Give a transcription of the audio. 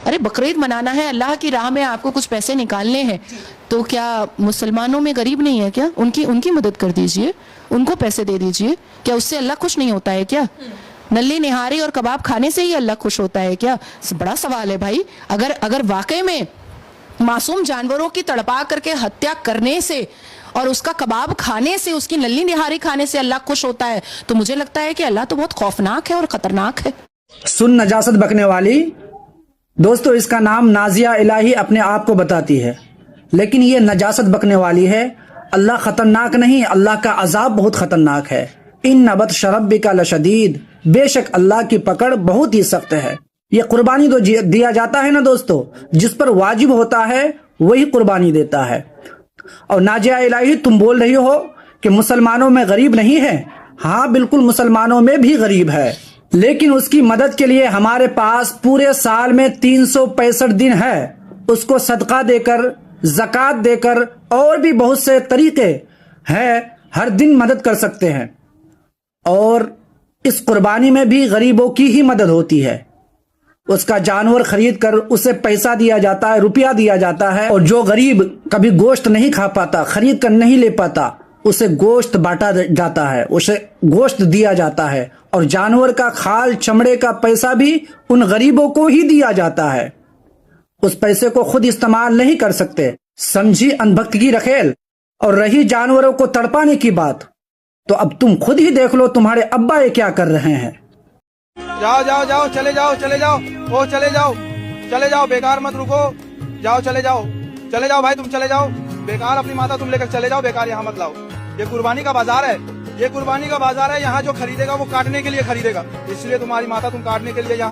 ارے بقرعید منانا ہے، اللہ کی راہ میں آپ کو کچھ پیسے نکالنے ہیں، تو کیا مسلمانوں میں غریب نہیں ہے کیا؟ ان کی مدد کر دیجئے، ان کو پیسے دے دیجئے. کیا اس سے اللہ خوش نہیں ہوتا ہے کیا؟ نلی نہاری اور کباب کھانے سے ہی اللہ خوش ہوتا ہے کیا؟ بڑا سوال ہے بھائی. اگر واقعی میں معصوم جانوروں کی تڑپا کر کے ہتیا کرنے سے اور اس کا کباب کھانے سے، اس کی نلی نہاری کھانے سے اللہ خوش ہوتا ہے، تو مجھے لگتا ہے کہ اللہ تو بہت خوفناک ہے اور خطرناک ہے. سن نجاست بکنے والی دوستو، اس کا نام نازیہ الہی اپنے آپ کو بتاتی ہے، لیکن یہ نجاست بکنے والی ہے. اللہ خطرناک نہیں، اللہ کا عذاب بہت خطرناک ہے. ان بطش ربک لشدید، بے شک اللہ کی پکڑ بہت ہی سخت ہے. یہ قربانی تو دیا جاتا ہے نا دوستو، جس پر واجب ہوتا ہے وہی قربانی دیتا ہے. اور نازیہ الہی، تم بول رہی ہو کہ مسلمانوں میں غریب نہیں ہے. ہاں بالکل، مسلمانوں میں بھی غریب ہے، لیکن اس کی مدد کے لیے ہمارے پاس پورے سال میں 365 دن ہے. اس کو صدقہ دے کر، زکوٰۃ دے کر، اور بھی بہت سے طریقے ہیں، ہر دن مدد کر سکتے ہیں. اور اس قربانی میں بھی غریبوں کی ہی مدد ہوتی ہے. اس کا جانور خرید کر اسے پیسہ دیا جاتا ہے، روپیہ دیا جاتا ہے. اور جو غریب کبھی گوشت نہیں کھا پاتا، خرید کر نہیں لے پاتا، اسے گوشت بانٹا جاتا ہے، اسے گوشت دیا جاتا ہے. اور جانور کا کھال چمڑے کا پیسہ بھی ان غریبوں کو ہی دیا جاتا ہے. اس پیسے کو خود استعمال نہیں کر سکتے، سمجھی انبھکتگی رکھیل. اور رہی جانوروں کو تڑپانے کی بات، تو اب تم خود ہی دیکھ لو تمہارے ابا یہ کیا کر رہے ہیں. جاؤ جاؤ جاؤ، چلے جاؤ چلے جاؤ، وہ چلے جاؤ چلے جاؤ، بیکار مت رکو، جاؤ چلے جاؤ چلے جاؤ بھائی، تم چلے جاؤ. بیکار اپنی ماتا تم لے کر چلے جاؤ، بیکار یہاں مت لاؤ. یہ قربانی کا بازار ہے، یہ قربانی کا بازار ہے. یہاں جو خریدے گا وہ کاٹنے کے لیے خریدے گا، اس لیے تمہاری ماتا تم کاٹنے کے لیے یہاں